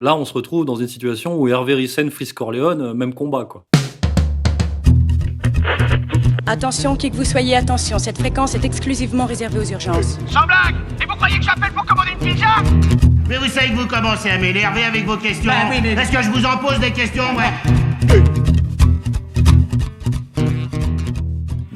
Là, on se retrouve dans une situation où Hervé Ryssen, Freeze Corleone, même combat, quoi. Attention, qui que vous soyez, attention, cette fréquence est exclusivement réservée aux urgences. Sans blague! Et vous croyez que j'appelle pour commander une pizza? Mais vous savez que vous commencez à m'énerver avec vos questions. Bah oui, mais- Est-ce que je vous en pose des questions, ouais?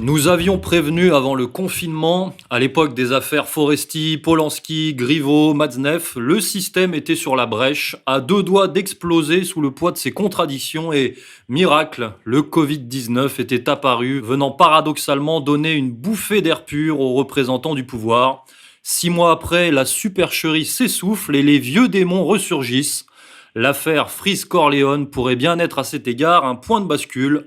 Nous avions prévenu avant le confinement, à l'époque des affaires Foresti, Polanski, Griveaux, Matzneff, le système était sur la brèche, à deux doigts d'exploser sous le poids de ses contradictions et, miracle, le Covid-19 était apparu, venant paradoxalement donner une bouffée d'air pur aux représentants du pouvoir. 6 mois après, la supercherie s'essouffle et les vieux démons ressurgissent. L'affaire Freeze Corleone pourrait bien être à cet égard un point de bascule.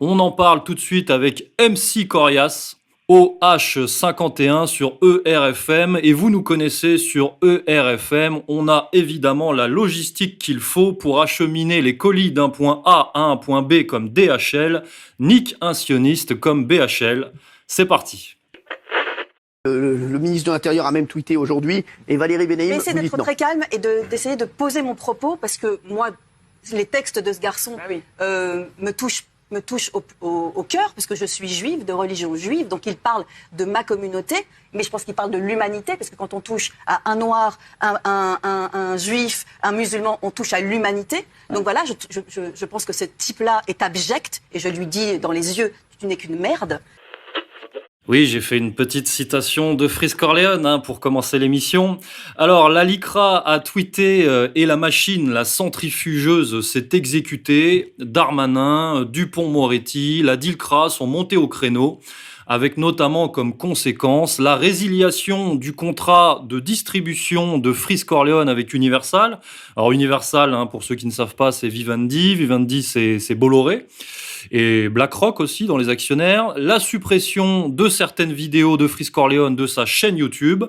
On en parle tout de suite avec MC Corias, OH51 sur ERFM, et vous nous connaissez sur ERFM. On a évidemment la logistique qu'il faut pour acheminer les colis d'un point A à un point B comme DHL. Nick un sioniste comme BHL. C'est parti. Le ministre de l'Intérieur a même tweeté aujourd'hui et Valérie Je vais Benaïm essayer vous dit d'être non. très calme et d'essayer de poser mon propos parce que moi, les textes de ce garçon me touchent au cœur parce que je suis juive, de religion juive, donc il parle de ma communauté, mais je pense qu'il parle de l'humanité parce que quand on touche à un noir, un juif, un musulman, on touche à l'humanité. Donc voilà, je pense que ce type-là est abject et je lui dis dans les yeux, tu n'es qu'une merde. Oui, j'ai fait une petite citation de Freeze Corleone pour commencer l'émission. Alors, la LICRA a tweeté et la machine, la centrifugeuse, s'est exécutée. Darmanin, Dupond-Moretti, la DILCRA sont montés au créneau, avec notamment comme conséquence la résiliation du contrat de distribution de Freeze Corleone avec Universal. Alors Universal, pour ceux qui ne savent pas, c'est Vivendi. Vivendi, c'est Bolloré. Et BlackRock aussi dans les actionnaires, la suppression de certaines vidéos de Freeze Corleone de sa chaîne YouTube,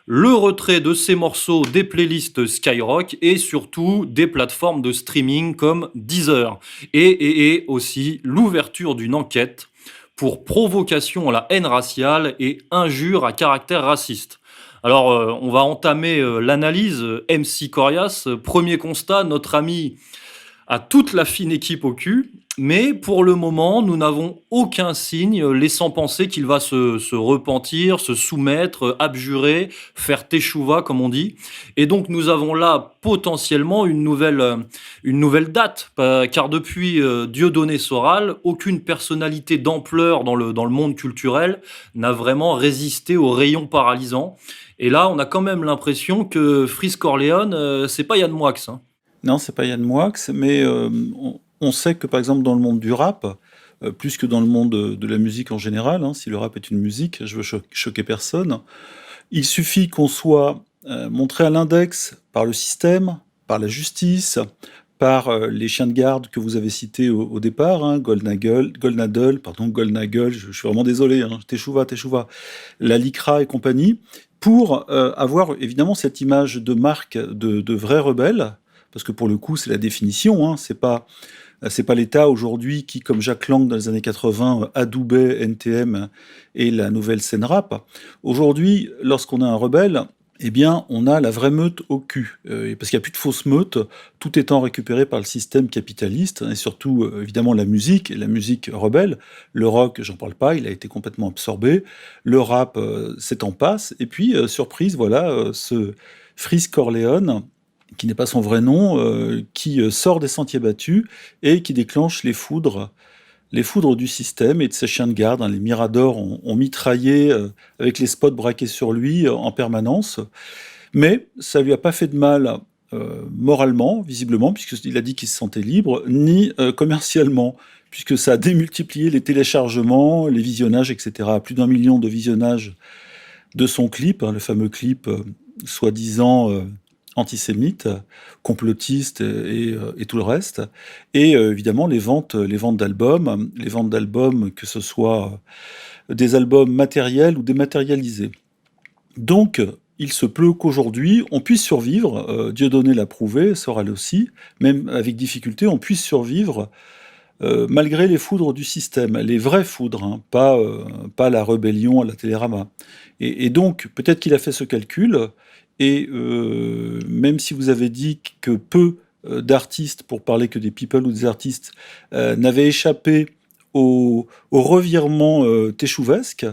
le retrait de ses morceaux des playlists Skyrock et surtout des plateformes de streaming comme Deezer. Et aussi l'ouverture d'une enquête pour provocation à la haine raciale et injure à caractère raciste. Alors, on va entamer l'analyse. MC Corias, premier constat, notre ami a toute la fine équipe au cul, mais pour le moment, nous n'avons aucun signe laissant penser qu'il va se repentir, se soumettre, abjurer, faire teshuva, comme on dit. Et donc, nous avons là potentiellement une nouvelle date, car depuis Dieudonné Soral, aucune personnalité d'ampleur dans le monde culturel n'a vraiment résisté aux rayons paralysants. Et là, on a quand même l'impression que Freeze Corleone, c'est pas Yann Moix. Non, c'est pas Yann Moix, mais on sait que par exemple dans le monde du rap, plus que dans le monde de la musique en général, si le rap est une musique, je veux choquer personne, il suffit qu'on soit montré à l'index par le système, par la justice, par les chiens de garde que vous avez cités au départ, Goldnagel, je suis vraiment désolé, Teshuva, la LICRA et compagnie, pour avoir évidemment cette image de marque de vrai rebelle, parce que pour le coup, c'est la définition, c'est pas l'État aujourd'hui qui, comme Jacques Lang dans les années 80, adoubait NTM et la nouvelle scène rap. Aujourd'hui, lorsqu'on a un rebelle, eh bien, on a la vraie meute au cul. Parce qu'il n'y a plus de fausses meutes, tout étant récupéré par le système capitaliste, et surtout, évidemment, la musique rebelle. Le rock, j'en parle pas, il a été complètement absorbé. Le rap, c'est en passe. Et puis, surprise, voilà, ce Freeze Corleone, qui n'est pas son vrai nom, qui sort des sentiers battus et qui déclenche les foudres du système et de ses chiens de garde. Les Miradors ont mitraillé avec les spots braqués sur lui en permanence. Mais ça lui a pas fait de mal moralement, visiblement, puisqu'il a dit qu'il se sentait libre, ni commercialement, puisque ça a démultiplié les téléchargements, les visionnages, etc. Plus d'1 million de visionnages de son clip, le fameux clip soi-disant antisémite, complotiste et tout le reste, et évidemment les ventes d'albums, que ce soit des albums matériels ou dématérialisés. Donc, il se peut qu'aujourd'hui, on puisse survivre, Dieudonné l'a prouvé, Soral aussi, même avec difficulté, on puisse survivre malgré les foudres du système, les vraies foudres, pas la rébellion à la Télérama. Et donc, peut-être qu'il a fait ce calcul, Et même si vous avez dit que peu d'artistes, pour parler que des people ou des artistes, n'avaient échappé au revirement téchouvesque,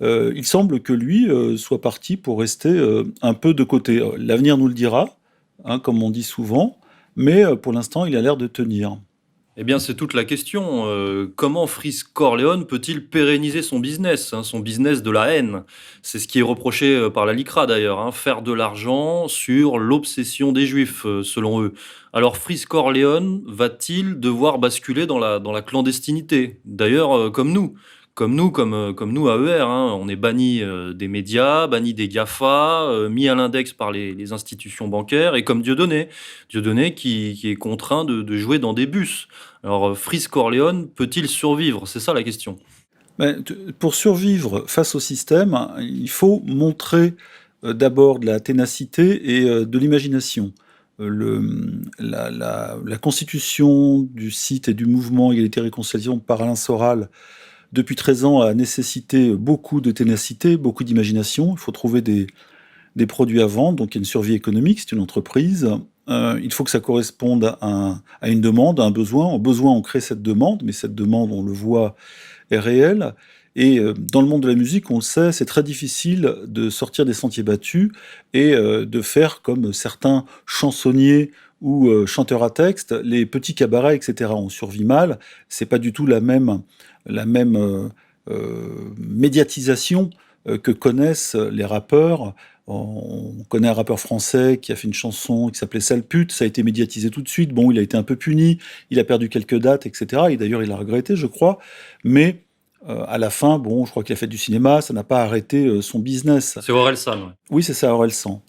il semble que lui soit parti pour rester un peu de côté. L'avenir nous le dira, hein, comme on dit souvent, mais pour l'instant, il a l'air de tenir. Eh bien, c'est toute la question. Comment Freeze Corleone peut-il pérenniser son business, hein, son business de la haine? C'est ce qui est reproché par la LICRA d'ailleurs, hein, faire de l'argent sur l'obsession des Juifs, selon eux. Alors, Freeze Corleone va-t-il devoir basculer dans la clandestinité? D'ailleurs, comme nous, AER, hein, on est banni des médias, banni des GAFA, mis à l'index par les institutions bancaires, et comme Dieudonné qui est contraint de jouer dans des bus. Alors, Freeze Corleone peut-il survivre? C'est ça la question. Pour survivre face au système, il faut montrer d'abord de la ténacité et de l'imagination. La constitution du site et du mouvement Égalité et Réconciliation par Alain Soral, depuis 13 ans, a nécessité beaucoup de ténacité, beaucoup d'imagination. Il faut trouver des produits à vendre, donc il y a une survie économique, c'est une entreprise. Il faut que ça corresponde à une demande, à un besoin. Au besoin, on crée cette demande, mais cette demande, on le voit, est réelle. Et dans le monde de la musique, on le sait, c'est très difficile de sortir des sentiers battus et de faire comme certains chansonniers ou chanteurs à texte, les petits cabarets, etc. On survit mal. C'est pas du tout la même médiatisation que connaissent les rappeurs. On connaît un rappeur français qui a fait une chanson qui s'appelait Sale pute, ça a été médiatisé tout de suite. Bon, il a été un peu puni, il a perdu quelques dates, etc. Et d'ailleurs, il a regretté, je crois. Mais à la fin, bon, je crois qu'il a fait du cinéma, ça n'a pas arrêté son business. C'est Orelsan, ouais. Oui, c'est ça, Orelsan.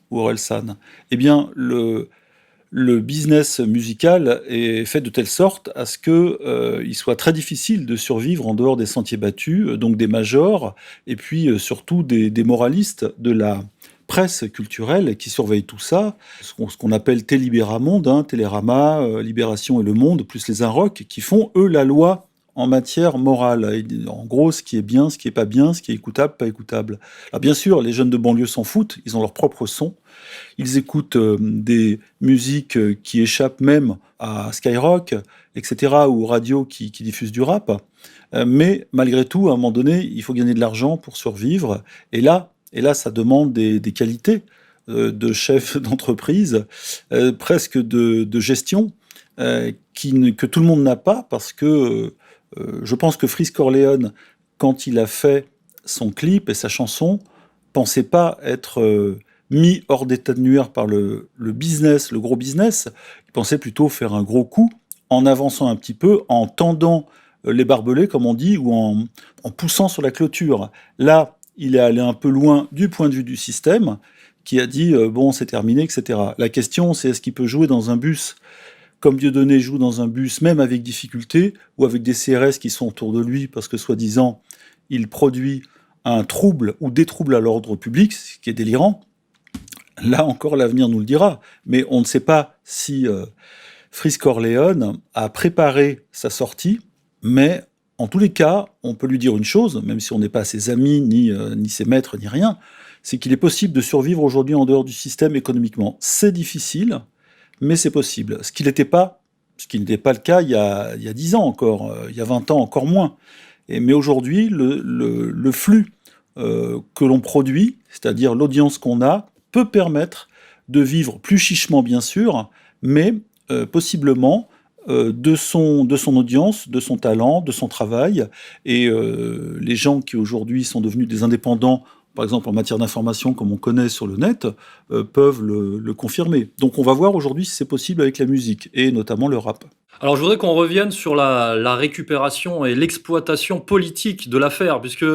Eh bien, le business musical est fait de telle sorte à ce qu'il soit très difficile de survivre en dehors des sentiers battus, donc des majors, et puis surtout des moralistes de la presse culturelle qui surveille tout ça, ce qu'on appelle Télibéramonde, hein, Télérama, Libération et Le Monde, plus les Inrocks, qui font, eux, la loi en matière morale. Et en gros, ce qui est bien, ce qui est pas bien, ce qui est écoutable, pas écoutable. Alors bien sûr, les jeunes de banlieue s'en foutent, ils ont leur propre son, ils écoutent des musiques qui échappent même à Skyrock, etc., ou radio qui diffusent du rap, mais malgré tout, à un moment donné, il faut gagner de l'argent pour survivre, et là, ça demande des qualités de chef d'entreprise, presque de gestion, que tout le monde n'a pas, parce que je pense que Freeze Corleone, quand il a fait son clip et sa chanson, pensait pas être mis hors d'état de nuire par le business, le gros business. Il pensait plutôt faire un gros coup en avançant un petit peu, en tendant les barbelés, comme on dit, ou en poussant sur la clôture. Là, il est allé un peu loin du point de vue du système, qui a dit bon, c'est terminé, etc. La question, c'est est-ce qu'il peut jouer dans un bus comme Dieudonné joue dans un bus, même avec difficulté, ou avec des CRS qui sont autour de lui, parce que soi-disant, il produit un trouble ou des troubles à l'ordre public, ce qui est délirant. Là encore, l'avenir nous le dira. Mais on ne sait pas si Freeze Corleone a préparé sa sortie, mais en tous les cas, on peut lui dire une chose, même si on n'est pas ses amis, ni ses maîtres, ni rien, c'est qu'il est possible de survivre aujourd'hui en dehors du système économiquement. C'est difficile, mais c'est possible. Ce qui n'était pas le cas il y a 10 ans encore, il y a 20 ans encore moins. Mais aujourd'hui, le flux que l'on produit, c'est-à-dire l'audience qu'on a, peut permettre de vivre plus chichement bien sûr, mais possiblement de son audience, de son talent, de son travail. Et les gens qui aujourd'hui sont devenus des indépendants, par exemple en matière d'information, comme on connaît sur le net, peuvent le confirmer. Donc on va voir aujourd'hui si c'est possible avec la musique, et notamment le rap. Alors je voudrais qu'on revienne sur la récupération et l'exploitation politique de l'affaire, puisque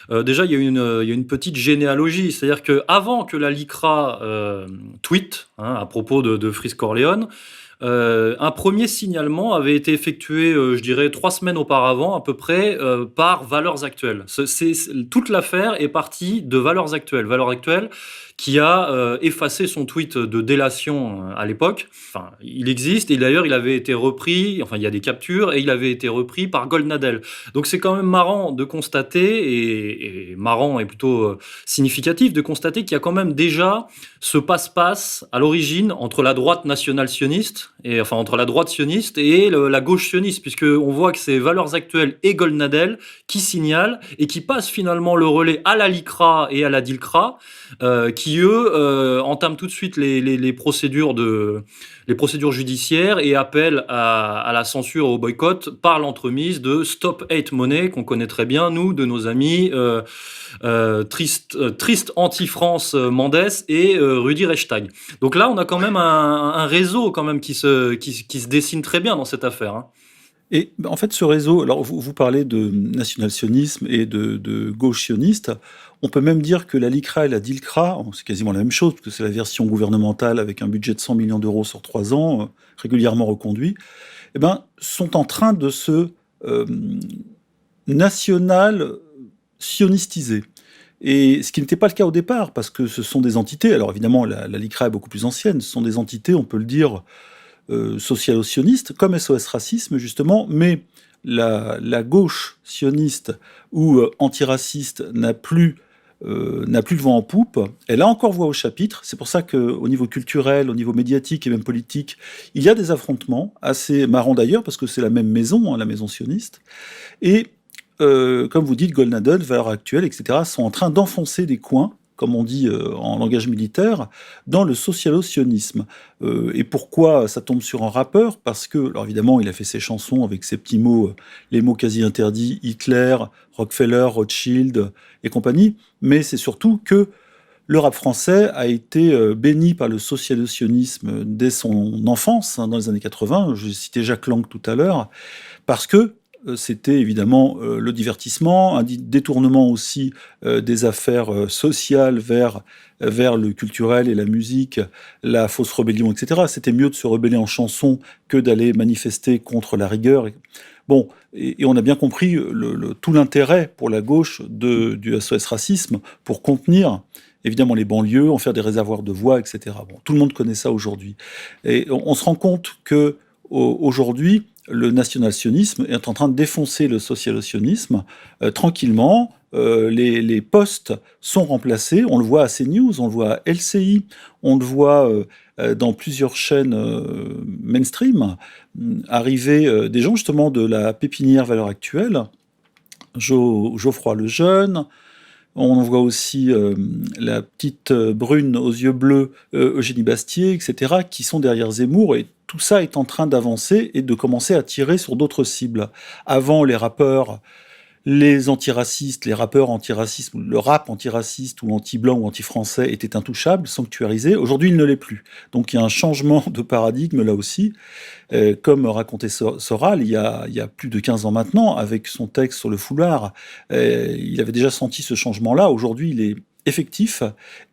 déjà il y a une petite généalogie, c'est-à-dire qu'avant que la LICRA tweete à propos de Freeze Corleone, un premier signalement avait été effectué, je dirais, 3 semaines auparavant, à peu près, par Valeurs Actuelles. Toute l'affaire est partie de Valeurs Actuelles. Valeurs Actuelles qui a effacé son tweet de délation à l'époque. Enfin, il existe, et d'ailleurs, il avait été repris repris, enfin il y a des captures, et il avait été repris par Goldnadel. Donc c'est quand même marrant de constater, et marrant et plutôt significatif de constater qu'il y a quand même déjà ce passe-passe à l'origine entre la droite nationale sioniste, et enfin entre la droite sioniste et la gauche sioniste, puisque on voit que c'est Valeurs Actuelles et Goldnadel qui signalent et qui passent finalement le relais à la LICRA et à la DILCRA, qui eux entament tout de suite les procédures judiciaires et appellent à la censure et au boycott par l'entremise de Stop Hate Money, qu'on connaît très bien, nous, de nos amis Triste Anti-France Mendes et Rudi Reichstag. Donc là, on a quand même un réseau quand même qui se dessine très bien dans cette affaire, hein. Et en fait, ce réseau, alors vous parlez de national-sionisme et de gauche sioniste. On peut même dire que la LICRA et la DILCRA, c'est quasiment la même chose, parce que c'est la version gouvernementale avec un budget de 100 millions d'euros sur 3 ans, régulièrement reconduit, eh ben, sont en train de se national-sionistiser. Et ce qui n'était pas le cas au départ, parce que ce sont des entités, alors évidemment la LICRA est beaucoup plus ancienne, ce sont des entités, on peut le dire, socialo-sionistes, comme SOS Racisme justement, mais la gauche sioniste ou antiraciste n'a plus le vent en poupe, elle a encore voix au chapitre. C'est pour ça qu'au niveau culturel, au niveau médiatique et même politique, il y a des affrontements, assez marrants d'ailleurs, parce que c'est la même maison, hein, la maison sioniste. Et comme vous dites, Goldnadel, Valeurs Actuelles, etc., sont en train d'enfoncer des coins, comme on dit en langage militaire, dans le socialo-sionisme. Et pourquoi ça tombe sur un rappeur? Parce que, alors évidemment, il a fait ses chansons avec ses petits mots, les mots quasi interdits, Hitler, Rockefeller, Rothschild et compagnie, mais c'est surtout que le rap français a été béni par le socialo-sionisme dès son enfance, hein, dans les années 80, j'ai cité Jacques Lang tout à l'heure, parce que c'était évidemment le divertissement, un détournement aussi des affaires sociales vers le culturel et la musique, la fausse rébellion, etc. C'était mieux de se rebeller en chanson que d'aller manifester contre la rigueur. Bon, et on a bien compris tout l'intérêt pour la gauche du SOS Racisme pour contenir évidemment les banlieues, en faire des réservoirs de voix, etc. Bon, tout le monde connaît ça aujourd'hui. Et on se rend compte que aujourd'hui, le national-sionisme est en train de défoncer le social-sionisme tranquillement. Les postes sont remplacés. On le voit à CNews, on le voit à LCI, on le voit dans plusieurs chaînes mainstream, arriver des gens justement de la pépinière Valeurs Actuelles, Geoffroy Lejeune. On voit aussi la petite brune aux yeux bleus, Eugénie Bastier, etc., qui sont derrière Zemmour, et tout ça est en train d'avancer et de commencer à tirer sur d'autres cibles. Avant, les rappeurs, les antiracistes, les rappeurs antiracistes, le rap antiraciste ou anti-blanc ou anti-français était intouchable, sanctuarisé. Aujourd'hui, il ne l'est plus. Donc il y a un changement de paradigme là aussi. Comme racontait Soral, il y a plus de 15 ans maintenant, avec son texte sur le foulard, il avait déjà senti ce changement-là. Aujourd'hui, il est effectif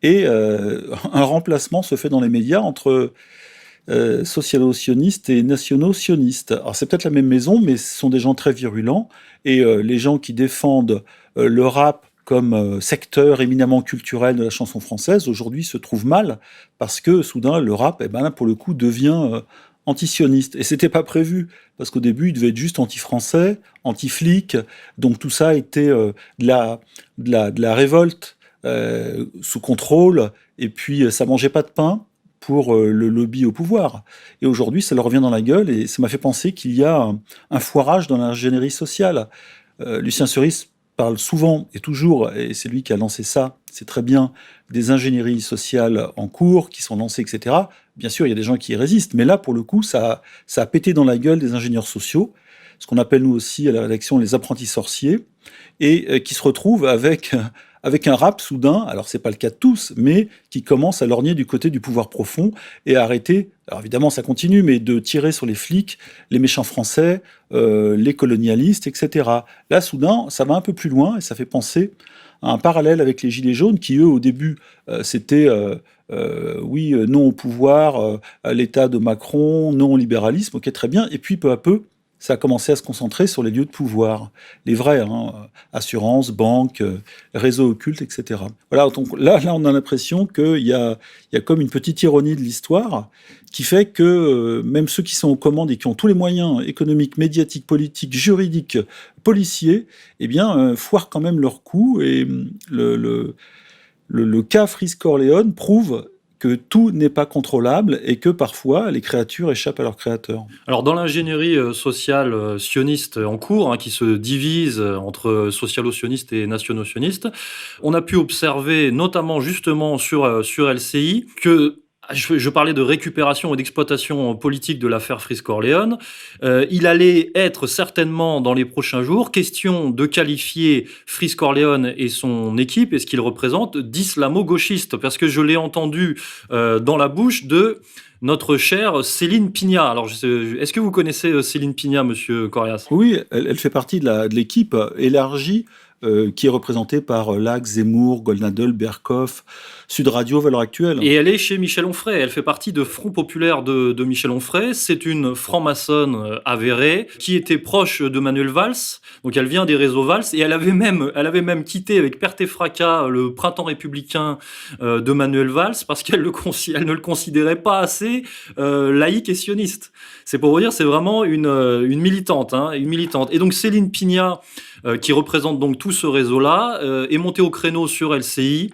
et un remplacement se fait dans les médias entre socialo-sionistes et nationaux-sionistes. Alors c'est peut-être la même maison, mais ce sont des gens très virulents, et les gens qui défendent le rap comme secteur éminemment culturel de la chanson française, aujourd'hui se trouvent mal, parce que soudain le rap, eh ben, pour le coup, devient anti-sioniste. Et c'était pas prévu, parce qu'au début, il devait être juste anti-français, anti-flic, donc tout ça était de la révolte sous contrôle, et puis ça mangeait pas de pain pour le lobby au pouvoir. Et aujourd'hui, ça leur revient dans la gueule, et ça m'a fait penser qu'il y a un foirage dans l'ingénierie sociale. Lucien Cerise parle souvent et toujours, et c'est lui qui a lancé ça, c'est très bien, des ingénieries sociales en cours, qui sont lancées, etc. Bien sûr, il y a des gens qui y résistent, mais là, pour le coup, ça a pété dans la gueule des ingénieurs sociaux, ce qu'on appelle nous aussi à la rédaction les apprentis sorciers, et qui se retrouvent avec un rap soudain, alors c'est pas le cas de tous, mais qui commence à lorgner du côté du pouvoir profond et à arrêter, alors évidemment ça continue, mais de tirer sur les flics, les méchants français, les colonialistes, etc. Là, soudain, ça va un peu plus loin et ça fait penser à un parallèle avec les Gilets jaunes qui, eux, au début, c'était oui, non au pouvoir, à l'état de Macron, non au libéralisme, ok, très bien, et puis peu à peu, ça a commencé à se concentrer sur les lieux de pouvoir, les vrais, assurances, banques, réseaux occultes, etc. Voilà, donc là, on a l'impression qu'il y a comme une petite ironie de l'histoire qui fait que même ceux qui sont aux commandes et qui ont tous les moyens économiques, médiatiques, politiques, juridiques, policiers, eh bien, foirent quand même leur coup. Et le cas Frisk-Orléans prouve que tout n'est pas contrôlable et que parfois les créatures échappent à leurs créateurs. Alors dans l'ingénierie sociale sioniste en cours, qui se divise entre socialo-sionistes et nationaux-sionistes, on a pu observer notamment justement sur LCI que je parlais de récupération et d'exploitation politique de l'affaire Frisk-Orléans. Il allait être certainement dans les prochains jours question de qualifier Frisk-Orléans et son équipe et ce qu'il représente d'islamo-gauchiste, parce que je l'ai entendu dans la bouche de notre chère Céline Pina. Alors, est-ce que vous connaissez Céline Pina, monsieur Corias ? Oui, elle fait partie de l'équipe élargie qui est représentée par Lac, Zemmour, Goldnadel, Berkoff, Sud Radio, Valeurs Actuelles. Et elle est chez Michel Onfray. Elle fait partie de Front Populaire de Michel Onfray. C'est une franc-maçonne avérée qui était proche de Manuel Valls. Donc elle vient des réseaux Valls et elle avait même quitté avec perte et fracas le printemps républicain de Manuel Valls parce qu'elle ne le considérait pas assez laïque et sioniste. C'est pour vous dire, c'est vraiment une militante, une militante. Et donc Céline Pina, qui représente donc tout ce réseau-là, est montée au créneau sur LCI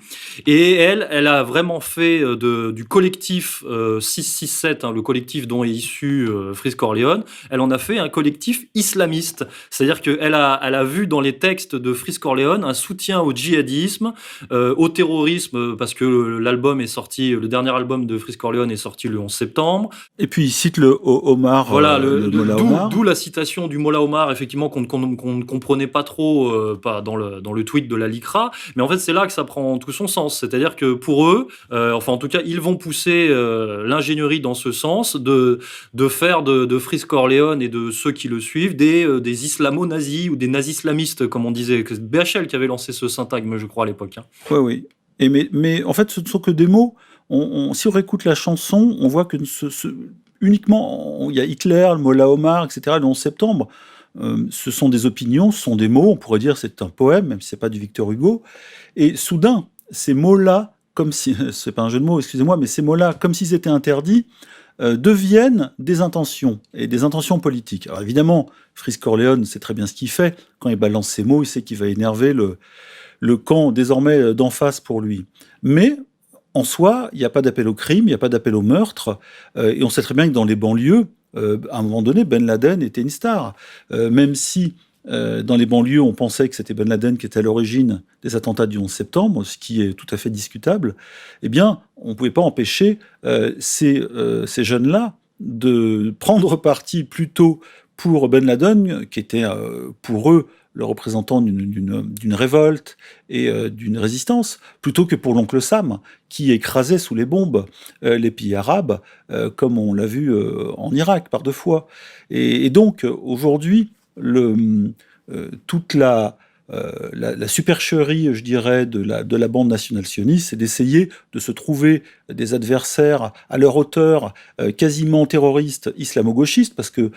et elle a vraiment fait du collectif 667, le collectif dont est issu Frisk-Orléans, elle en a fait un collectif islamiste. C'est-à-dire qu'elle a vu dans les textes de Frisk-Orléans un soutien au djihadisme, au terrorisme, parce que le dernier album de Frisk-Orléans est sorti le 11 septembre. Et puis il cite le Omar, voilà, le Mollah Omar. D'où la citation du Mollah Omar, effectivement, qu'on ne comprenait pas trop pas dans le tweet de la LICRA, mais en fait c'est là que ça prend tout son sens. C'est-à-dire que pour eux, enfin en tout cas ils vont pousser l'ingénierie dans ce sens de faire de Frisk-Orléans et de ceux qui le suivent des islamo-nazis ou des nazis-islamistes, comme on disait. C'est BHL qui avait lancé ce syntagme, je crois, à l'époque. Oui. Et mais en fait ce ne sont que des mots. Si on réécoute la chanson, on voit que uniquement il y a Hitler, le Mollah Omar, etc. le 11 septembre. Ce sont des opinions, ce sont des mots, on pourrait dire c'est un poème, même si c'est pas du Victor Hugo. Et soudain, ces mots-là, comme si, c'est pas un jeu de mots, excusez-moi, mais ces mots-là, comme s'ils étaient interdits, deviennent des intentions, et des intentions politiques. Alors évidemment, Frisk-Orléans sait très bien ce qu'il fait. Quand il balance ces mots, il sait qu'il va énerver le camp désormais d'en face pour lui. Mais en soi, il n'y a pas d'appel au crime, il n'y a pas d'appel au meurtre, et on sait très bien que dans les banlieues, à un moment donné, Ben Laden était une star. Même si dans les banlieues, on pensait que c'était Ben Laden qui était à l'origine des attentats du 11 septembre, ce qui est tout à fait discutable, eh bien, on ne pouvait pas empêcher ces jeunes-là de prendre parti plutôt pour Ben Laden, qui était pour eux le représentant d'une révolte et d'une résistance, plutôt que pour l'oncle Sam, qui écrasait sous les bombes les pays arabes, comme on l'a vu en Irak par 2 fois. Et donc, aujourd'hui, toute la supercherie, je dirais, de la bande nationale sioniste, c'est d'essayer de se trouver des adversaires à leur hauteur, quasiment terroristes islamo-gauchistes, parce que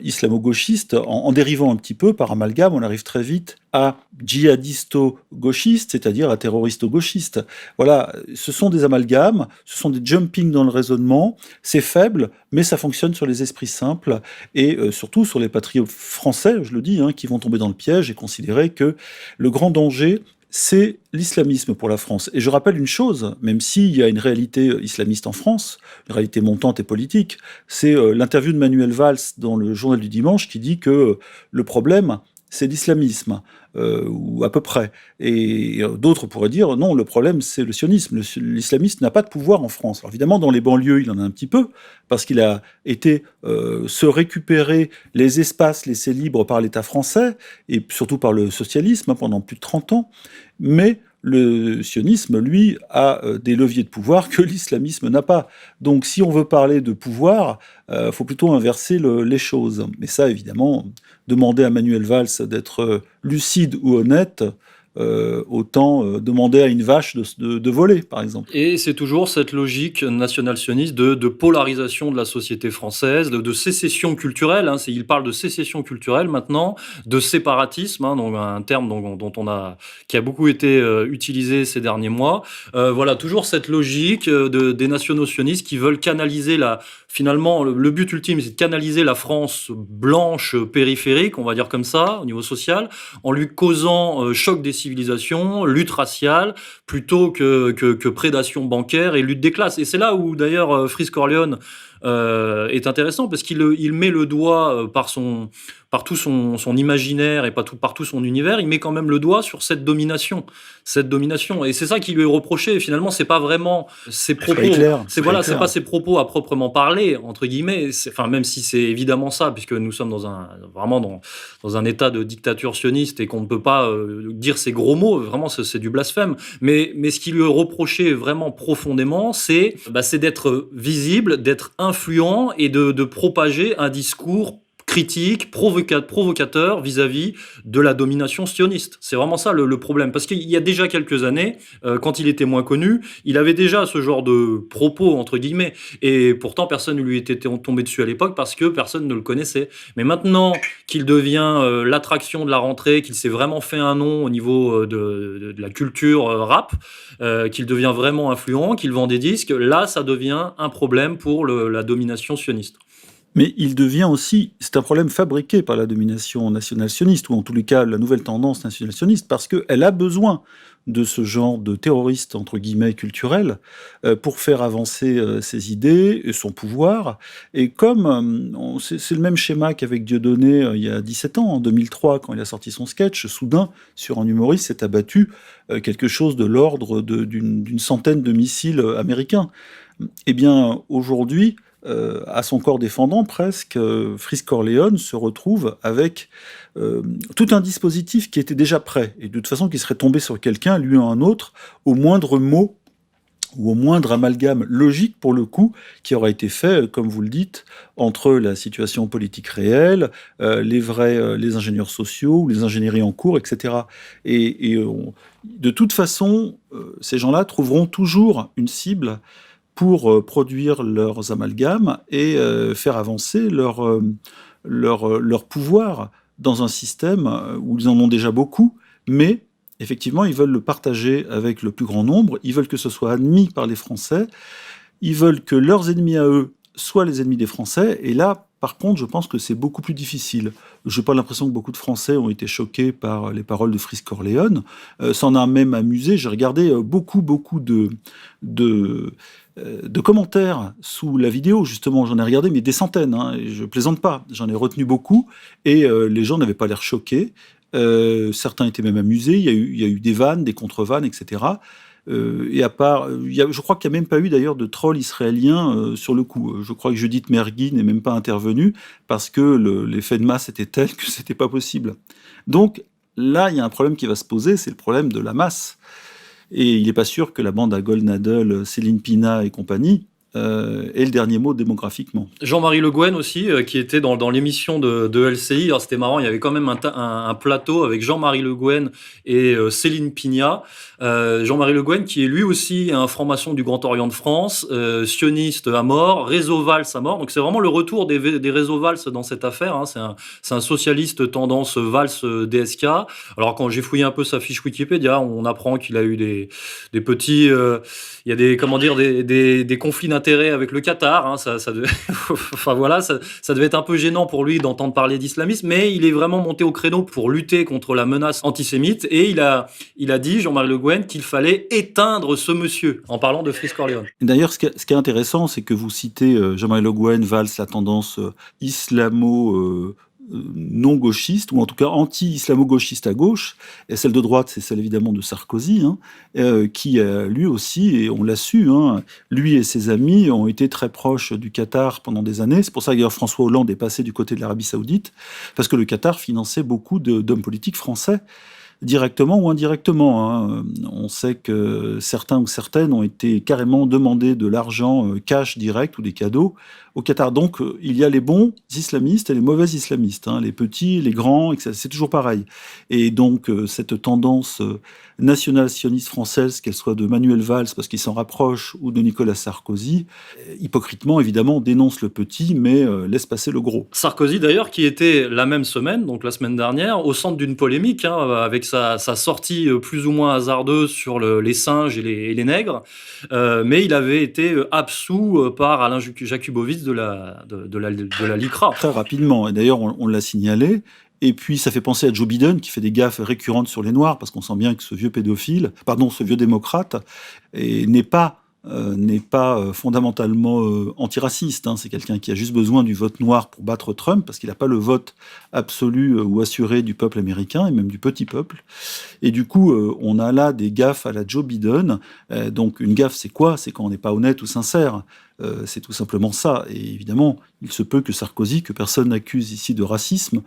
islamo-gauchistes, en dérivant un petit peu par amalgame, on arrive très vite à djihadisto-gauchistes, c'est-à-dire à terroristo-gauchistes. Voilà, ce sont des amalgames, ce sont des jumping dans le raisonnement, c'est faible, mais ça fonctionne sur les esprits simples, et surtout sur les patriotes français, je le dis, qui vont tomber dans le piège et considérer que le grand danger, c'est l'islamisme pour la France. Et je rappelle une chose, même s'il y a une réalité islamiste en France, une réalité montante et politique, c'est l'interview de Manuel Valls dans le Journal du Dimanche qui dit que le problème, c'est l'islamisme, ou à peu près. Et d'autres pourraient dire, non, le problème, c'est le sionisme. L'islamisme n'a pas de pouvoir en France. Alors évidemment, dans les banlieues, il en a un petit peu, parce qu'il a été se récupérer les espaces laissés libres par l'État français, et surtout par le socialisme, pendant plus de 30 ans. Mais le sionisme, lui, a des leviers de pouvoir que l'islamisme n'a pas. Donc si on veut parler de pouvoir, faut plutôt inverser les choses. Mais ça, évidemment, demander à Manuel Valls d'être lucide ou honnête, autant demander à une vache de voler, par exemple. Et c'est toujours cette logique national-sioniste de polarisation de la société française, de sécession culturelle. Hein, il parle de sécession culturelle maintenant, de séparatisme, hein, donc un terme qui a beaucoup été utilisé ces derniers mois. Voilà, toujours cette logique des nationaux-sionistes qui veulent canaliser finalement, le but ultime, c'est de canaliser la France blanche périphérique, on va dire comme ça, au niveau social, en lui causant choc des civilisations, lutte raciale, plutôt que prédation bancaire et lutte des classes. Et c'est là où, d'ailleurs, Frisk Corleone est intéressant, parce qu'il met le doigt par tout son imaginaire et par tout son univers, il met quand même le doigt sur cette domination. Et c'est ça qui lui est reproché. Et finalement, c'est pas vraiment ses propos. C'est pas ses propos à proprement parler, entre guillemets. Même si c'est évidemment ça, puisque nous sommes vraiment dans un état de dictature sioniste et qu'on ne peut pas dire ces gros mots. Vraiment, c'est du blasphème. Mais ce qui lui est reproché vraiment profondément, c'est d'être visible, d'être influent et de propager un discours critique, provocateur vis-à-vis de la domination sioniste. C'est vraiment ça le problème. Parce qu'il y a déjà quelques années, quand il était moins connu, il avait déjà ce genre de propos, entre guillemets. Et pourtant, personne ne lui était tombé dessus à l'époque parce que personne ne le connaissait. Mais maintenant qu'il devient l'attraction de la rentrée, qu'il s'est vraiment fait un nom au niveau de la culture rap, qu'il devient vraiment influent, qu'il vend des disques, là, ça devient un problème pour la domination sioniste. Mais il devient aussi, c'est un problème fabriqué par la domination nationale-sioniste, ou en tous les cas la nouvelle tendance nationale-sioniste, parce qu'elle a besoin de ce genre de terroristes, entre guillemets, culturels, pour faire avancer ses idées et son pouvoir. Et comme c'est le même schéma qu'avec Dieudonné il y a 17 ans, en 2003, quand il a sorti son sketch, soudain, sur un humoriste, s'est abattu quelque chose de l'ordre d'une centaine de missiles américains. Eh bien, aujourd'hui, à son corps défendant presque, Frisk Corleone se retrouve avec tout un dispositif qui était déjà prêt, et de toute façon qui serait tombé sur quelqu'un, lui ou un autre, au moindre mot ou au moindre amalgame logique, pour le coup, qui aurait été fait, comme vous le dites, entre la situation politique réelle, les ingénieurs sociaux, ou les ingénieries en cours, etc. De toute façon, ces gens-là trouveront toujours une cible pour produire leurs amalgames et faire avancer leur pouvoir dans un système où ils en ont déjà beaucoup, mais effectivement, ils veulent le partager avec le plus grand nombre, ils veulent que ce soit admis par les Français, ils veulent que leurs ennemis à eux soient les ennemis des Français, et là, par contre, je pense que c'est beaucoup plus difficile. Je n'ai pas l'impression que beaucoup de Français ont été choqués par les paroles de Frisk Corleone. Ça en a même amusé. J'ai regardé beaucoup de commentaires sous la vidéo, justement. J'en ai regardé, mais des centaines, hein, et je plaisante pas. J'en ai retenu beaucoup, et les gens n'avaient pas l'air choqués. Certains étaient même amusés. Il y a eu des vannes, des contre-vannes, etc. Et à part, je crois qu'il n'y a même pas eu d'ailleurs de troll israélien sur le coup. Je crois que Judith Mergui n'est même pas intervenue parce que l'effet de masse était tel que c'était pas possible. Donc là, il y a un problème qui va se poser, c'est le problème de la masse. Et il n'est pas sûr que la bande à Goldnadel, Céline Pina et compagnie ait le dernier mot démographiquement. Jean-Marie Le Guen aussi, qui était dans l'émission de LCI. Alors c'était marrant, il y avait quand même un plateau avec Jean-Marie Le Guen et Céline Pina. Jean-Marie Le Guen, qui est lui aussi un franc-maçon du Grand Orient de France, sioniste à mort, réseau Valls à mort. Donc c'est vraiment le retour des réseaux Valls dans cette affaire. Hein. C'est un socialiste tendance Valls DSK. Alors quand j'ai fouillé un peu sa fiche Wikipédia, on apprend qu'il a eu des petits... il y a des conflits d'intérêts avec le Qatar. Hein. Enfin voilà, ça devait être un peu gênant pour lui d'entendre parler d'islamisme, mais il est vraiment monté au créneau pour lutter contre la menace antisémite, et il a dit, Jean-Marie Le Guen, qu'il fallait éteindre ce monsieur, en parlant de Frisk Corleone. D'ailleurs, ce qui est intéressant, c'est que vous citez Jean-Marie Le Guen, Valls, la tendance islamo non gauchiste, ou en tout cas anti-islamo-gauchiste à gauche, et celle de droite, c'est celle évidemment de Sarkozy, hein, qui lui aussi, et on l'a su, hein, lui et ses amis ont été très proches du Qatar pendant des années. C'est pour ça que d'ailleurs François Hollande est passé du côté de l'Arabie Saoudite, parce que le Qatar finançait beaucoup d'hommes politiques français, directement ou indirectement. Hein. On sait que certains ou certaines ont été carrément demandés de l'argent cash direct ou des cadeaux au Qatar. Donc, il y a les bons islamistes et les mauvais islamistes, hein, les petits, les grands, etc. C'est toujours pareil. Et donc, cette tendance nationale sioniste française, qu'elle soit de Manuel Valls, parce qu'il s'en rapproche, ou de Nicolas Sarkozy, hypocritement, évidemment, dénonce le petit, mais laisse passer le gros. Sarkozy, d'ailleurs, qui était la même semaine, donc la semaine dernière, au centre d'une polémique, hein, avec sa sortie plus ou moins hasardeuse sur les singes et les nègres, mais il avait été absous par Alain Jakubowicz de la LICRA. Très rapidement, et d'ailleurs on l'a signalé, et puis ça fait penser à Joe Biden qui fait des gaffes récurrentes sur les Noirs, parce qu'on sent bien que ce vieux démocrate, n'est pas fondamentalement antiraciste, hein. C'est quelqu'un qui a juste besoin du vote noir pour battre Trump, parce qu'il n'a pas le vote absolu ou assuré du peuple américain, et même du petit peuple. Et du coup, on a là des gaffes à la Joe Biden. Donc une gaffe, c'est quoi? C'est quand on n'est pas honnête ou sincère. C'est tout simplement ça. Et évidemment, il se peut que Sarkozy, que personne n'accuse ici de racisme,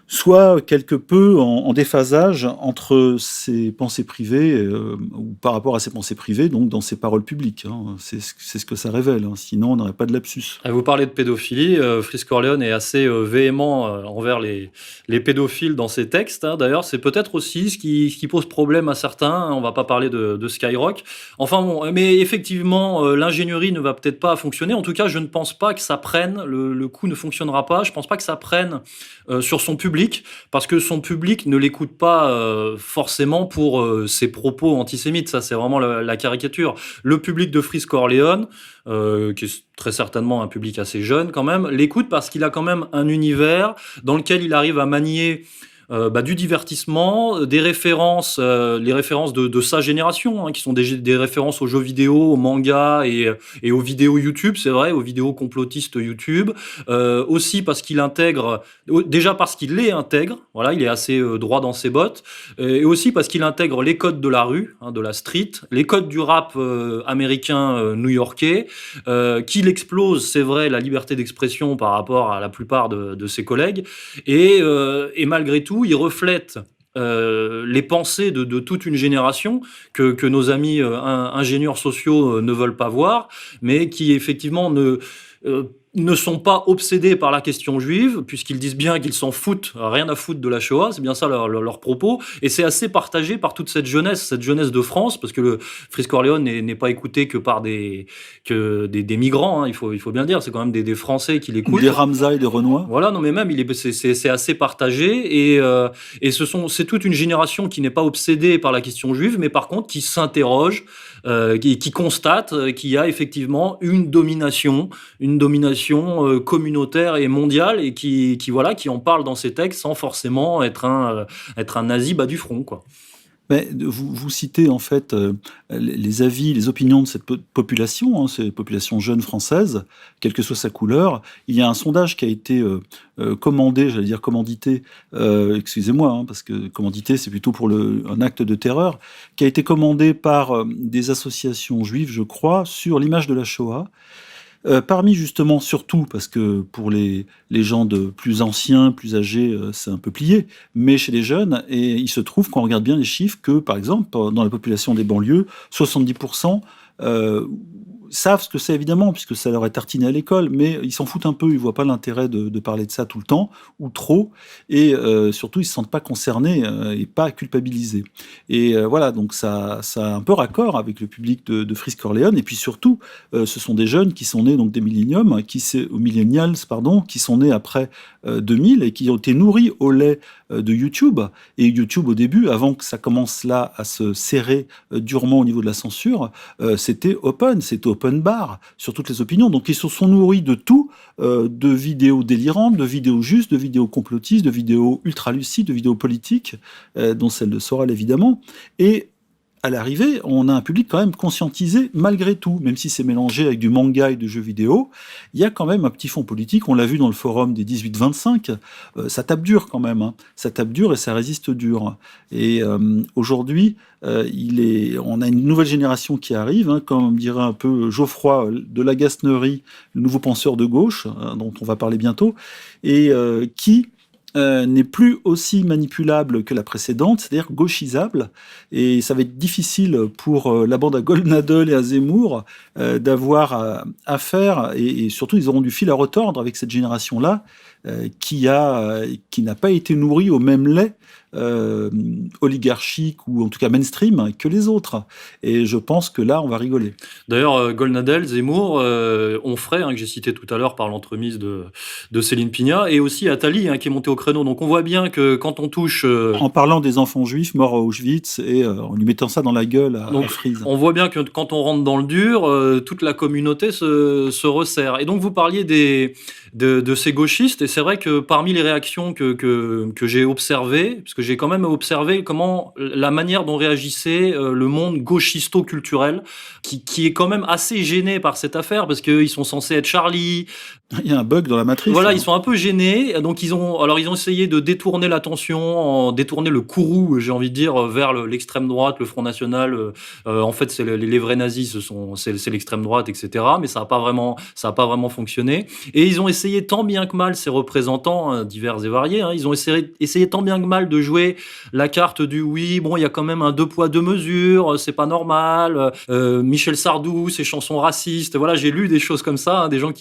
soit quelque peu en déphasage entre ses pensées privées, ou par rapport à ses pensées privées, donc dans ses paroles publiques. Hein. C'est ce que ça révèle, hein. Sinon on n'aurait pas de lapsus. Vous parlez de pédophilie, Frisk Corleone est assez véhément envers les pédophiles dans ses textes, hein. D'ailleurs, c'est peut-être aussi ce qui pose problème à certains, on va pas parler de Skyrock. Enfin bon, mais effectivement, l'ingénierie ne va peut-être pas fonctionner. En tout cas, je ne pense pas que ça prenne, le coup ne fonctionnera pas. Je pense pas que ça prenne sur son public, parce que son public ne l'écoute pas forcément pour ses propos antisémites. Ça, c'est vraiment la caricature. Le public de Frisk Corleone, qui est très certainement un public assez jeune quand même, l'écoute parce qu'il a quand même un univers dans lequel il arrive à manier du divertissement, des références, les références de sa génération, hein, qui sont des références aux jeux vidéo, aux mangas et aux vidéos YouTube, c'est vrai, aux vidéos complotistes YouTube. Aussi parce qu'il intègre, déjà parce qu'il les intègre, voilà, il est assez droit dans ses bottes, et aussi parce qu'il intègre les codes de la rue, hein, de la street, les codes du rap américain new-yorkais, qu'il explose, c'est vrai, la liberté d'expression par rapport à la plupart de ses collègues, et malgré tout, il reflète les pensées de toute une génération que nos amis ingénieurs sociaux ne veulent pas voir, mais qui effectivement ne sont pas obsédés par la question juive, puisqu'ils disent bien qu'ils s'en foutent, rien à foutre de la Shoah, c'est bien ça leur propos, et c'est assez partagé par toute cette jeunesse de France, parce que le Frisk Corleone n'est pas écouté que par des migrants, hein, il faut bien le dire, c'est quand même des Français qui l'écoutent. Des Ramza et des Renois. Voilà, non mais même c'est assez partagé, et c'est toute une génération qui n'est pas obsédée par la question juive, mais par contre qui s'interroge, qui constate qu'il y a effectivement une domination communautaire et mondiale, et qui en parle dans ses textes sans forcément être un nazi bas du front, quoi. Mais vous citez en fait les avis, les opinions de cette population, hein, cette population jeune française, quelle que soit sa couleur. Il y a un sondage qui a été commandité, excusez-moi, hein, parce que commandité c'est plutôt pour un acte de terreur, qui a été commandé par des associations juives, je crois, sur l'image de la Shoah. Parmi justement, surtout, parce que pour les gens de plus anciens, plus âgés, c'est un peu plié, mais chez les jeunes, et il se trouve, quand on regarde bien les chiffres, que par exemple, dans la population des banlieues, 70% savent ce que c'est évidemment, puisque ça leur est tartiné à l'école, mais ils s'en foutent un peu, ils voient pas l'intérêt de parler de ça tout le temps, ou trop, et surtout ils se sentent pas concernés et pas culpabilisés. Et voilà, donc ça a un peu raccord avec le public de Frisk Corleone, et puis surtout, ce sont des jeunes qui sont nés, donc des millennials, qui sont nés après 2000, et qui ont été nourris au lait de YouTube, et YouTube au début, avant que ça commence là à se serrer durement au niveau de la censure, c'était open bar sur toutes les opinions. Donc ils se sont nourris de tout, de vidéos délirantes, de vidéos justes, de vidéos complotistes, de vidéos ultra lucides, de vidéos politiques, dont celle de Soral évidemment. Et à l'arrivée, on a un public quand même conscientisé malgré tout, même si c'est mélangé avec du manga et de jeux vidéo. Il y a quand même un petit fond politique, on l'a vu dans le forum des 18-25, ça tape dur quand même, hein. Ça tape dur et ça résiste dur. Et aujourd'hui, on a une nouvelle génération qui arrive, hein, comme dirait un peu Geoffroy de la Gasnerie, le nouveau penseur de gauche, dont on va parler bientôt, et qui n'est plus aussi manipulable que la précédente, c'est-à-dire gauchisable. Et ça va être difficile pour la bande à Goldnadel et à Zemmour d'avoir affaire, et surtout ils auront du fil à retordre avec cette génération-là qui n'a pas été nourrie au même lait oligarchique ou en tout cas mainstream que les autres. Et je pense que là, on va rigoler. D'ailleurs, Goldnadel, Zemmour, Onfray, que j'ai cité tout à l'heure par l'entremise de Céline Pina, et aussi Attali, qui est monté au créneau. Donc on voit bien que quand on touche... En parlant des enfants juifs morts à Auschwitz et en lui mettant ça dans la gueule à Frise. On voit bien que quand on rentre dans le dur, toute la communauté se resserre. Et donc vous parliez de ces gauchistes, et c'est vrai que parmi les réactions que j'ai observées, parce que j'ai quand même observé comment la manière dont réagissait le monde gauchisto-culturel, qui est quand même assez gêné par cette affaire, parce qu'ils sont censés être Charlie. Il y a un bug dans la matrice. Voilà, ils sont un peu gênés, donc ils ont essayé de détourner l'attention, détourner le courroux, j'ai envie de dire, vers l'extrême droite, le Front National. En fait, c'est les vrais nazis, c'est l'extrême droite, etc. Mais ça a pas vraiment fonctionné. Et ils ont essayé tant bien que mal, ces représentants divers et variés, ils ont essayé tant bien que mal de jouer la carte du oui, bon, il y a quand même un 2 poids 2 mesures, c'est pas normal. Michel Sardou, ses chansons racistes. Voilà, j'ai lu des choses comme ça, des gens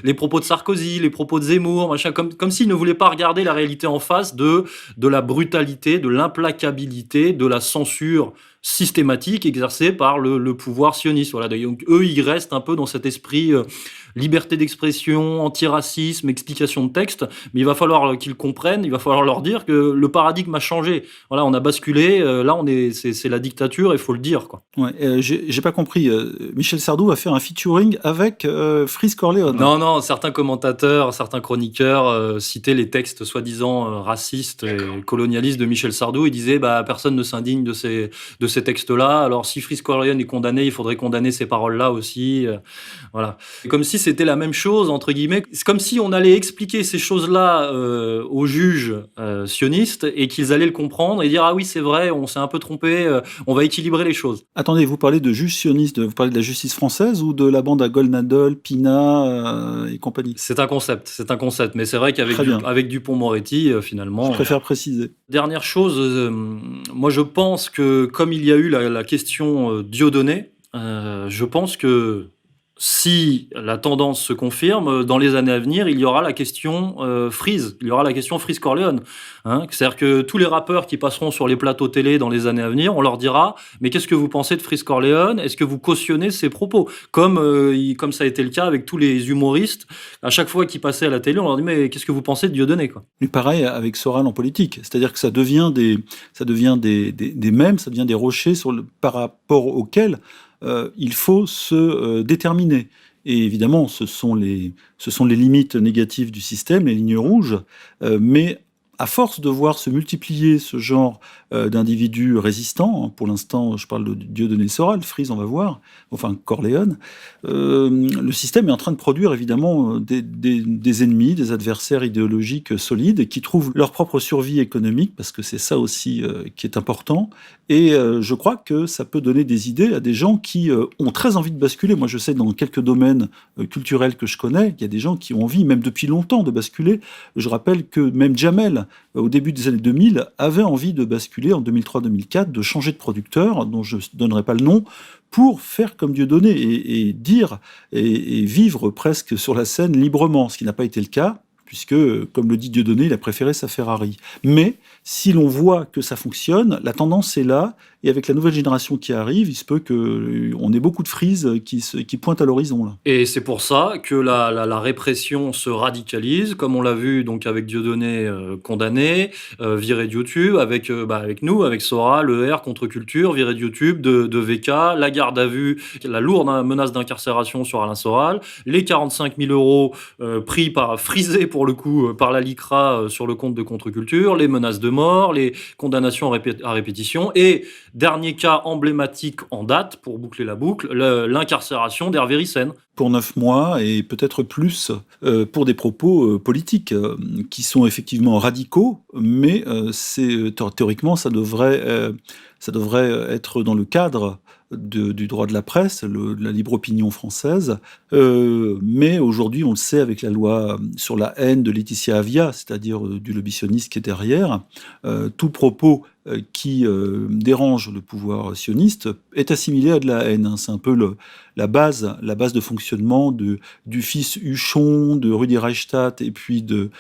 les propos de Sarkozy, les propos de Zemmour, machin, comme s'ils ne voulaient pas regarder la réalité en face de la brutalité, de l'implacabilité, de la censure systématique exercée par le pouvoir sioniste. Voilà, donc eux, ils restent un peu dans cet esprit liberté d'expression, antiracisme, explication de texte, mais il va falloir qu'ils comprennent, il va falloir leur dire que le paradigme a changé. Voilà, on a basculé, là c'est la dictature, il faut le dire, quoi. Ouais, j'ai pas compris. Michel Sardou va faire un featuring avec Freeze Corleone. Non, certains commentateurs, certains chroniqueurs citaient les textes soi-disant racistes et colonialistes de Michel Sardou. Ils disaient personne ne s'indigne de ces textes-là. Alors si Freeze Corleone est condamné, il faudrait condamner ces paroles-là aussi. Voilà. C'est comme si c'était la même chose, entre guillemets. C'est comme si on allait expliquer ces choses-là aux juges sionistes et qu'ils allaient le comprendre et dire « Ah oui, c'est vrai, on s'est un peu trompé, on va équilibrer les choses. » Attendez, vous parlez de juges sionistes, vous parlez de la justice française ou de la bande à Goldnadel, Pina et compagnie? C'est un concept. Mais c'est vrai qu'avec Dupond-Moretti, finalement... Je préfère préciser. Dernière chose, moi je pense que comme il y a eu la question Dieudonné, je pense que si la tendance se confirme, dans les années à venir, il y aura la question Freeze, il y aura la question Freeze Corleone. C'est-à-dire que tous les rappeurs qui passeront sur les plateaux télé dans les années à venir, on leur dira « Mais qu'est-ce que vous pensez de Freeze Corleone ? Est-ce que vous cautionnez ses propos ?» Comme ça a été le cas avec tous les humoristes. À chaque fois qu'ils passaient à la télé, on leur dit « Mais qu'est-ce que vous pensez de Dieudonné ?» Mais pareil avec Soral en politique. C'est-à-dire que ça devient des mèmes, ça devient des rochers par rapport auxquels il faut se déterminer. Et évidemment, ce sont les limites négatives du système, les lignes rouges, mais à force de voir se multiplier ce genre d'individus résistants, pour l'instant je parle de Dieudonné Soral, Freeze on va voir, enfin Corleone, le système est en train de produire évidemment des ennemis, des adversaires idéologiques solides qui trouvent leur propre survie économique, parce que c'est ça aussi qui est important, et je crois que ça peut donner des idées à des gens qui ont très envie de basculer. Moi je sais dans quelques domaines culturels que je connais, il y a des gens qui ont envie, même depuis longtemps, de basculer. Je rappelle que même Jamel, au début des années 2000, avait envie de basculer en 2003-2004, de changer de producteur, dont je ne donnerai pas le nom, pour faire comme Dieudonné et dire et vivre presque sur la scène librement, ce qui n'a pas été le cas, puisque, comme le dit Dieudonné, il a préféré sa Ferrari. Mais si l'on voit que ça fonctionne, la tendance est là, et avec la nouvelle génération qui arrive, il se peut qu'on ait beaucoup de frises qui pointent à l'horizon, là. Et c'est pour ça que la répression se radicalise, comme on l'a vu donc avec Dieudonné condamné, viré de YouTube, avec nous, avec Sora, le R, contre-culture, viré de YouTube, de VK, la garde à vue, la lourde menace d'incarcération sur Alain Soral, les 45 000 euros frisés pour le coup par la LICRA sur le compte de contre-culture, les menaces de mort, les condamnations à répétition, et dernier cas emblématique en date, pour boucler la boucle, l'incarcération d'Hervé Ryssen. pour 9 mois et peut-être plus pour des propos politiques qui sont effectivement radicaux, mais théoriquement ça devrait être dans le cadre du droit de la presse, de la libre opinion française. Mais aujourd'hui, on le sait avec la loi sur la haine de Laetitia Avia, c'est-à-dire du lobby sioniste qui est derrière, tout propos qui dérange le pouvoir sioniste est assimilé à de la haine. Hein. C'est un peu la base de fonctionnement du fils Huchon, de Rudi Reichstadt et puis de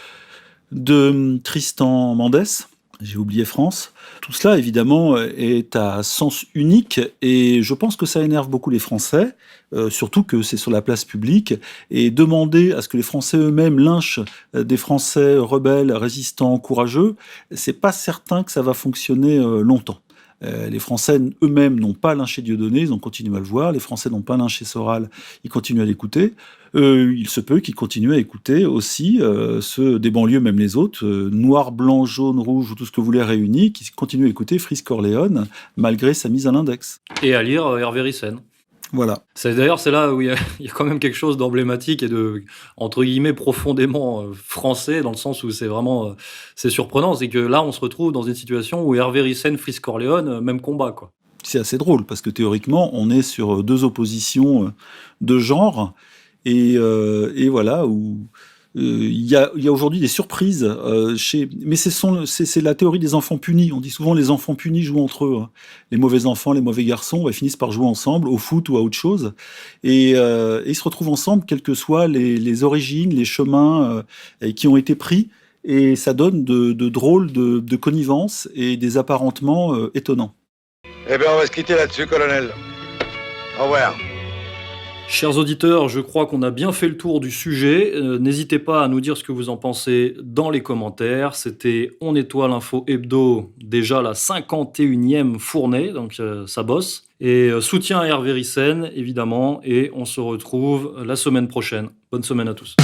Tristan Mendès. J'ai oublié France. Tout cela, évidemment, est à sens unique et je pense que ça énerve beaucoup les Français, surtout que c'est sur la place publique. Et demander à ce que les Français eux-mêmes lynchent des Français rebelles, résistants, courageux, c'est pas certain que ça va fonctionner longtemps. Les Français eux-mêmes n'ont pas lynché Dieudonné, ils ont continué à le voir. Les Français n'ont pas lynché Soral, ils continuent à l'écouter. Il se peut qu'ils continuent à écouter aussi ceux des banlieues, même les autres, noir, blanc, jaune, rouge, ou tout ce que vous voulez réunis, qui continuent à écouter Freeze Corleone, malgré sa mise à l'index. Et à lire Hervé Ryssen. Voilà. C'est là où il y a quand même quelque chose d'emblématique et de, entre guillemets, profondément français, dans le sens où c'est surprenant. C'est que là, on se retrouve dans une situation où Hervé Ryssen, Freeze Corleone, même combat, quoi. C'est assez drôle, parce que théoriquement, on est sur deux oppositions de genre, et voilà, où il y a aujourd'hui des surprises mais c'est la théorie des enfants punis. On dit souvent les enfants punis jouent entre eux, hein. Les mauvais enfants, les mauvais garçons, ils finissent par jouer ensemble au foot ou à autre chose, et ils se retrouvent ensemble quelles que soient les origines, les chemins qui ont été pris, et ça donne de drôles de connivences et des apparentements étonnants. Eh bien, on va se quitter là-dessus, colonel. Au revoir. Chers auditeurs, je crois qu'on a bien fait le tour du sujet. N'hésitez pas à nous dire ce que vous en pensez dans les commentaires. C'était On Nettoie l'info hebdo, déjà la 51e fournée, donc ça bosse. Et soutien à Hervé Ryssen, évidemment, et on se retrouve la semaine prochaine. Bonne semaine à tous.